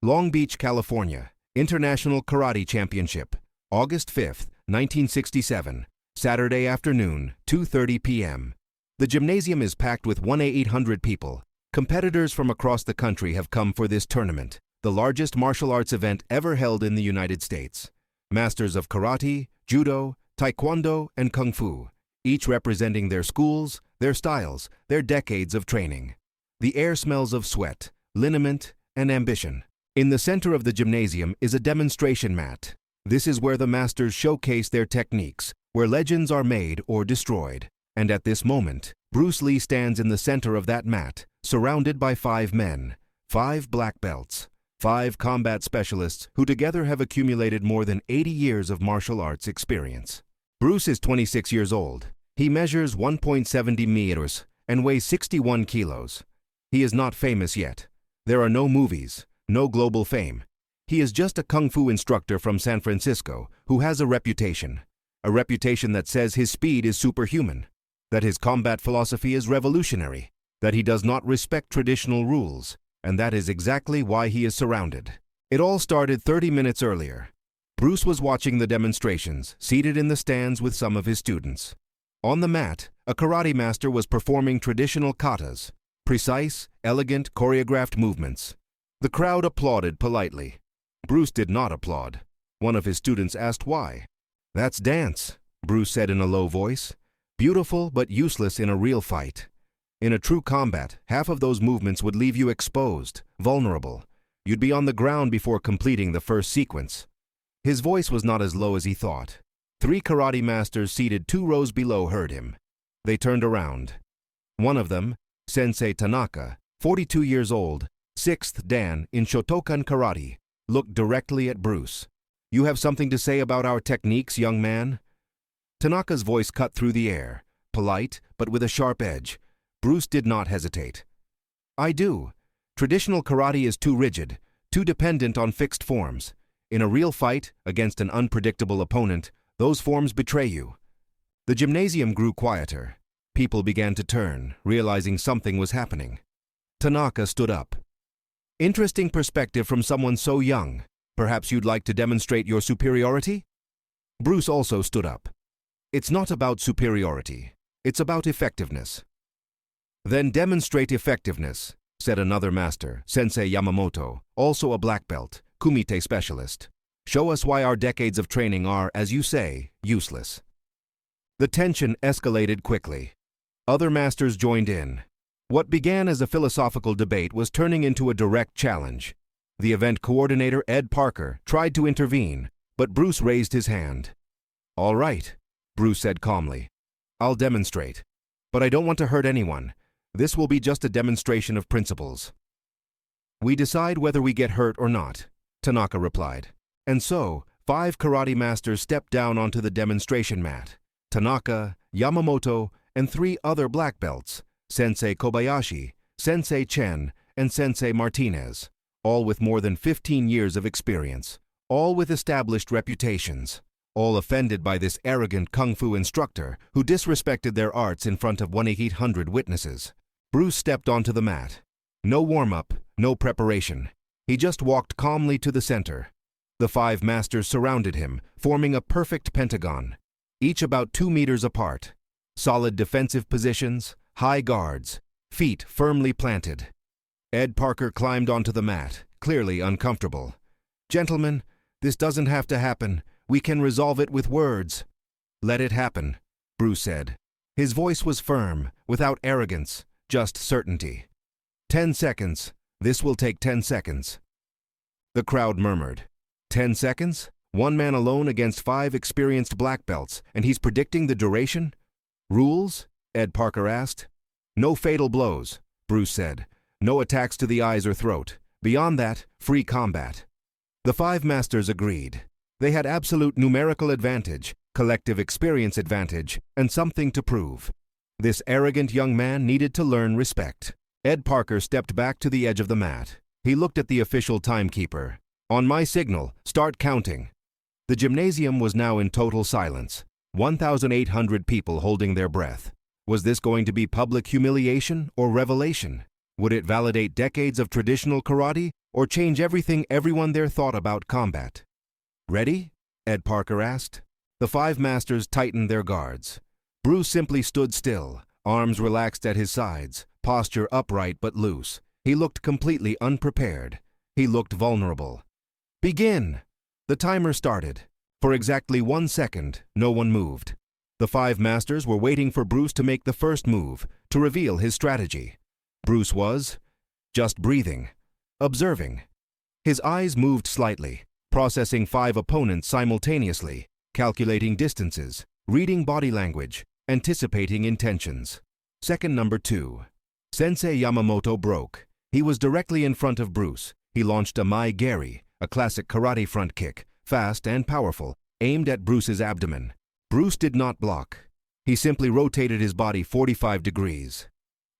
Long Beach, California, International Karate Championship, August 5, 1967, Saturday afternoon, 2:30 p.m. The gymnasium is packed with 1,800 people. Competitors from across the country have come for this tournament, the largest martial arts event ever held in the United States. Masters of karate, judo, taekwondo, and kung fu, each representing their schools, their styles, their decades of training. The air smells of sweat, liniment, and ambition. In the center of the gymnasium is a demonstration mat. This is where the masters showcase their techniques, where legends are made or destroyed. And at this moment, Bruce Lee stands in the center of that mat, surrounded by 5 men, 5 black belts, 5 combat specialists who together have accumulated more than 80 years of martial arts experience. Bruce is 26 years old. He measures 1.70 meters and weighs 61 kilos. He is not famous yet. There are no movies, no global fame. He is just a kung fu instructor from San Francisco who has a reputation that says his speed is superhuman, that his combat philosophy is revolutionary, that he does not respect traditional rules, and that is exactly why he is surrounded. It all started 30 minutes earlier. Bruce was watching the demonstrations, seated in the stands with some of his students. On the mat, a karate master was performing traditional katas, precise, elegant, choreographed movements. The crowd applauded politely. Bruce did not applaud. One of his students asked why. "That's dance," Bruce said in a low voice. "Beautiful but useless in a real fight. In a true combat, half of those movements would leave you exposed, vulnerable. You'd be on the ground before completing the first sequence." His voice was not as low as he thought. 3 karate masters seated 2 rows below heard him. They turned around. One of them, Sensei Tanaka, 42 years old, 6th Dan in Shotokan Karate, looked directly at Bruce. "You have something to say about our techniques, young man?" Tanaka's voice cut through the air, polite but with a sharp edge. Bruce did not hesitate. "I do. Traditional karate is too rigid, too dependent on fixed forms. In a real fight, against an unpredictable opponent, those forms betray you." The gymnasium grew quieter. People began to turn, realizing something was happening. Tanaka stood up. "Interesting perspective from someone so young. Perhaps you'd like to demonstrate your superiority?" Bruce also stood up. "It's not about superiority. It's about effectiveness." "Then demonstrate effectiveness," said another master, Sensei Yamamoto, also a black belt, kumite specialist. "Show us why our decades of training are, as you say, useless." The tension escalated quickly. Other masters joined in. What began as a philosophical debate was turning into a direct challenge. The event coordinator, Ed Parker, tried to intervene, but Bruce raised his hand. "All right," Bruce said calmly. "I'll demonstrate. But I don't want to hurt anyone. This will be just a demonstration of principles." "We decide whether we get hurt or not," Tanaka replied. And so, 5 karate masters stepped down onto the demonstration mat. Tanaka, Yamamoto, and 3 other black belts, Sensei Kobayashi, Sensei Chen, and Sensei Martinez, all with more than 15 years of experience, all with established reputations, all offended by this arrogant kung fu instructor who disrespected their arts in front of 1,800 witnesses. Bruce stepped onto the mat. No warm-up, no preparation. He just walked calmly to the center. The 5 masters surrounded him, forming a perfect pentagon, each about 2 meters apart. Solid defensive positions, high guards, feet firmly planted. Ed Parker climbed onto the mat, clearly uncomfortable. "Gentlemen, this doesn't have to happen. We can resolve it with words." "Let it happen," Bruce said. His voice was firm, without arrogance, just certainty. 10 seconds. This will take 10 seconds. The crowd murmured. 10 seconds? One man alone against 5 experienced black belts, and he's predicting the duration? "Rules?" Ed Parker asked. "No fatal blows," Bruce said. "No attacks to the eyes or throat. Beyond that, free combat." The 5 masters agreed. They had absolute numerical advantage, collective experience advantage, and something to prove. This arrogant young man needed to learn respect. Ed Parker stepped back to the edge of the mat. He looked at the official timekeeper. "On my signal, start counting." The gymnasium was now in total silence, 1,800 people holding their breath. Was this going to be public humiliation or revelation? Would it validate decades of traditional karate or change everything everyone there thought about combat. "Ready?" Ed Parker asked. The five masters tightened their guards. Bruce simply stood still, arms relaxed at his sides, posture upright but loose. He looked completely unprepared. He looked vulnerable. "Begin!" The timer started. For exactly 1 second, no one moved. The five masters were waiting for Bruce to make the first move, to reveal his strategy. Bruce was just breathing, observing. His eyes moved slightly, processing 5 opponents simultaneously, calculating distances, reading body language, anticipating intentions. Second number 2. Sensei Yamamoto broke. He was directly in front of Bruce. He launched a Mai Geri, a classic karate front kick, fast and powerful, aimed at Bruce's abdomen. Bruce did not block. He simply rotated his body 45 degrees.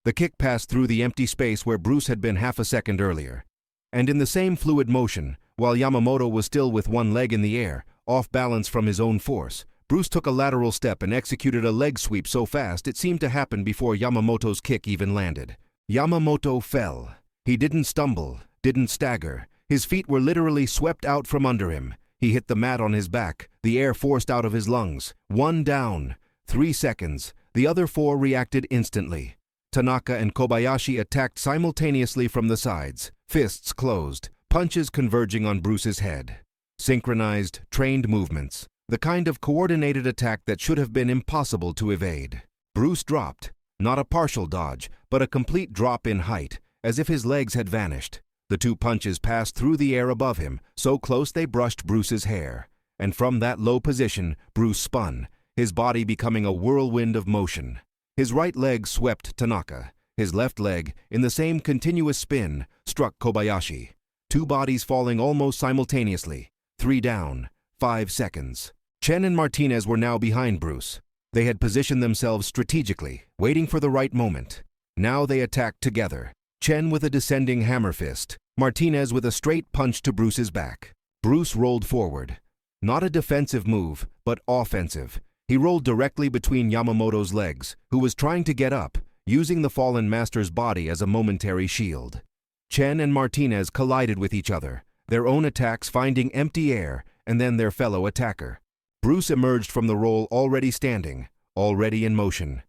The kick passed through the empty space where Bruce had been half a second earlier. And in the same fluid motion, while Yamamoto was still with one leg in the air, off balance from his own force, Bruce took a lateral step and executed a leg sweep so fast it seemed to happen before Yamamoto's kick even landed. Yamamoto fell. He didn't stumble, didn't stagger. His feet were literally swept out from under him. He hit the mat on his back, the air forced out of his lungs. 1 down. 3 seconds. The other 4 reacted instantly. Tanaka and Kobayashi attacked simultaneously from the sides, fists closed, punches converging on Bruce's head. Synchronized, trained movements, the kind of coordinated attack that should have been impossible to evade. Bruce dropped, not a partial dodge, but a complete drop in height, as if his legs had vanished. The 2 punches passed through the air above him, so close they brushed Bruce's hair. And from that low position, Bruce spun, his body becoming a whirlwind of motion. His right leg swept Tanaka. His left leg, in the same continuous spin, struck Kobayashi. 2 bodies falling almost simultaneously. 3 down. 5 seconds. Chen and Martinez were now behind Bruce. They had positioned themselves strategically, waiting for the right moment. Now they attacked together. Chen with a descending hammer fist, Martinez with a straight punch to Bruce's back. Bruce rolled forward. Not a defensive move, but offensive. He rolled directly between Yamamoto's legs, who was trying to get up, using the fallen master's body as a momentary shield. Chen and Martinez collided with each other, their own attacks finding empty air, and then their fellow attacker. Bruce emerged from the roll already standing, already in motion.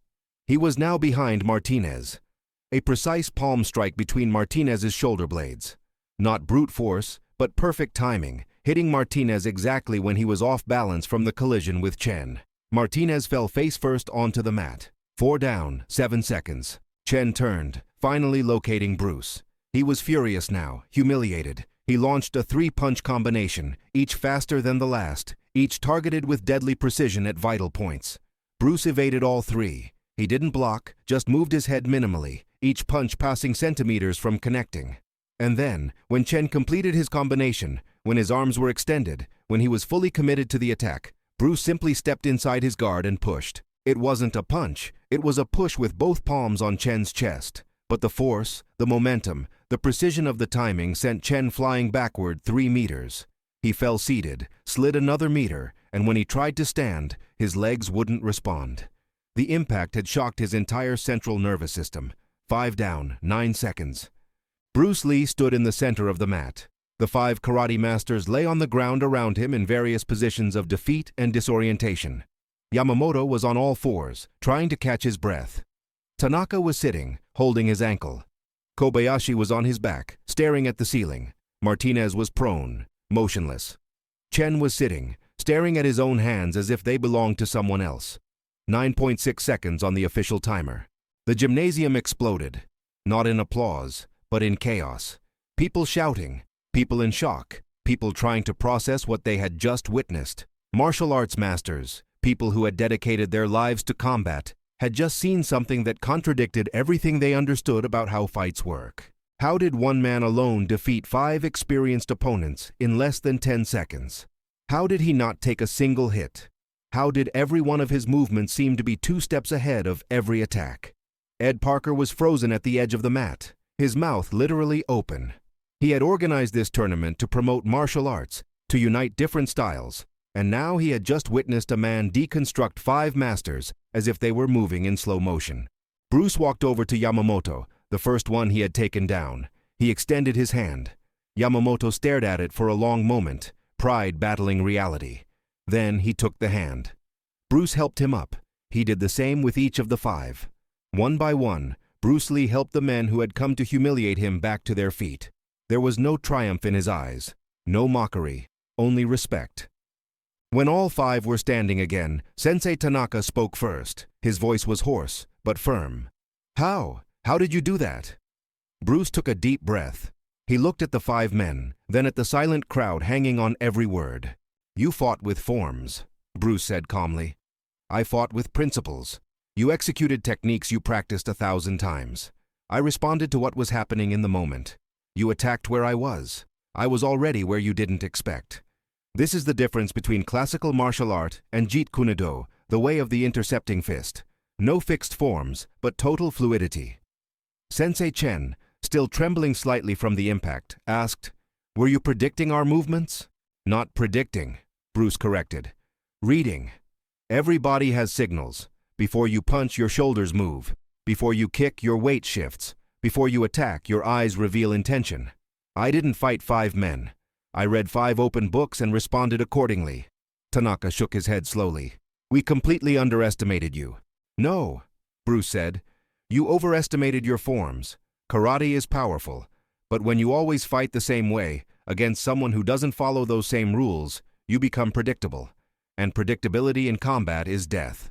He was now behind Martinez. A precise palm strike between Martinez's shoulder blades. Not brute force, but perfect timing, hitting Martinez exactly when he was off balance from the collision with Chen. Martinez fell face first onto the mat. 4 down, 7 seconds. Chen turned, finally locating Bruce. He was furious now, humiliated. He launched a 3-punch combination, each faster than the last, each targeted with deadly precision at vital points. Bruce evaded all 3. He didn't block, just moved his head minimally, each punch passing centimeters from connecting. And then, when Chen completed his combination, when his arms were extended, when he was fully committed to the attack, Bruce simply stepped inside his guard and pushed. It wasn't a punch, it was a push with both palms on Chen's chest. But the force, the momentum, the precision of the timing sent Chen flying backward 3 meters. He fell seated, slid another meter, and when he tried to stand, his legs wouldn't respond. The impact had shocked his entire central nervous system. 5 down, 9 seconds. Bruce Lee stood in the center of the mat. The 5 karate masters lay on the ground around him in various positions of defeat and disorientation. Yamamoto was on all fours, trying to catch his breath. Tanaka was sitting, holding his ankle. Kobayashi was on his back, staring at the ceiling. Martinez was prone, motionless. Chen was sitting, staring at his own hands as if they belonged to someone else. 9.6 seconds on the official timer. The gymnasium exploded, not in applause, but in chaos. People shouting, people in shock, people trying to process what they had just witnessed. Martial arts masters, people who had dedicated their lives to combat, had just seen something that contradicted everything they understood about how fights work. How did one man alone defeat 5 experienced opponents in less than 10 seconds? How did he not take a single hit? How did every one of his movements seem to be 2 steps ahead of every attack? Ed Parker was frozen at the edge of the mat, his mouth literally open. He had organized this tournament to promote martial arts, to unite different styles, and now he had just witnessed a man deconstruct 5 masters as if they were moving in slow motion. Bruce walked over to Yamamoto, the first one he had taken down. He extended his hand. Yamamoto stared at it for a long moment, pride battling reality. Then he took the hand. Bruce helped him up. He did the same with each of the 5. One by one, Bruce Lee helped the men who had come to humiliate him back to their feet. There was no triumph in his eyes, no mockery, only respect. When all 5 were standing again, Sensei Tanaka spoke first. His voice was hoarse, but firm. How? How did you do that? Bruce took a deep breath. He looked at the 5 men, then at the silent crowd hanging on every word. You fought with forms, Bruce said calmly. I fought with principles. You executed techniques you practiced 1,000 times. I responded to what was happening in the moment. You attacked where I was. I was already where you didn't expect. This is the difference between classical martial art and Jeet Kune Do, the way of the intercepting fist. No fixed forms, but total fluidity. Sensei Chen, still trembling slightly from the impact, asked, Were you predicting our movements? Not predicting, Bruce corrected. Reading. Every body has signals. Before you punch, your shoulders move. Before you kick, your weight shifts. Before you attack, your eyes reveal intention. I didn't fight 5 men. I read 5 open books and responded accordingly. Tanaka shook his head slowly. We completely underestimated you. No, Bruce said. You overestimated your forms. Karate is powerful, but when you always fight the same way, against someone who doesn't follow those same rules, you become predictable. And predictability in combat is death.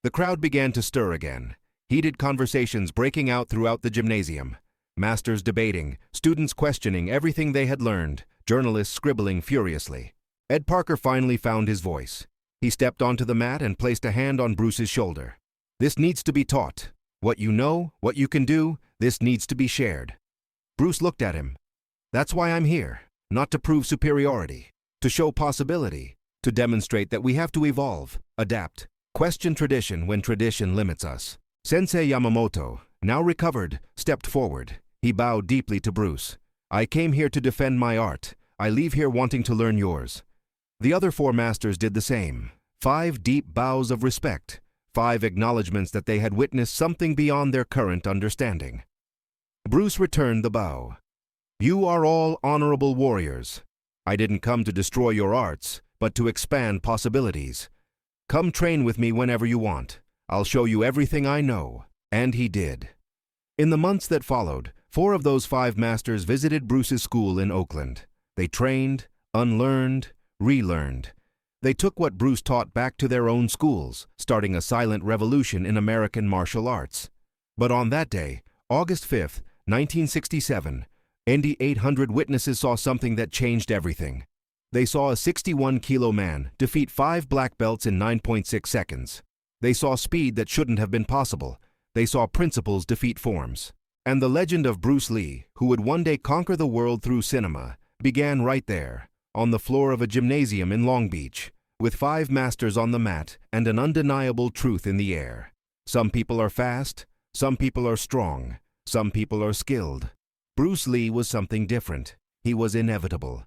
The crowd began to stir again. Heated conversations breaking out throughout the gymnasium. Masters debating, students questioning everything they had learned, journalists scribbling furiously. Ed Parker finally found his voice. He stepped onto the mat and placed a hand on Bruce's shoulder. This needs to be taught. What you know, what you can do, this needs to be shared. Bruce looked at him. That's why I'm here. Not to prove superiority. To show possibility. To demonstrate that we have to evolve, adapt, question tradition when tradition limits us. Sensei Yamamoto, now recovered, stepped forward. He bowed deeply to Bruce. I came here to defend my art. I leave here wanting to learn yours. The other 4 masters did the same. 5 deep bows of respect. 5 acknowledgments that they had witnessed something beyond their current understanding. Bruce returned the bow. You are all honorable warriors. I didn't come to destroy your arts, but to expand possibilities. Come train with me whenever you want. I'll show you everything I know. And he did. In the months that followed, 4 of those 5 masters visited Bruce's school in Oakland. They trained, unlearned, relearned. They took what Bruce taught back to their own schools, starting a silent revolution in American martial arts. But on that day, August 5th, 1967, Indy 800 witnesses saw something that changed everything. They saw a 61-kilo man defeat 5 black belts in 9.6 seconds. They saw speed that shouldn't have been possible. They saw principles defeat forms. And the legend of Bruce Lee, who would one day conquer the world through cinema, began right there, on the floor of a gymnasium in Long Beach, with 5 masters on the mat and an undeniable truth in the air. Some people are fast, some people are strong, some people are skilled. Bruce Lee was something different. He was inevitable.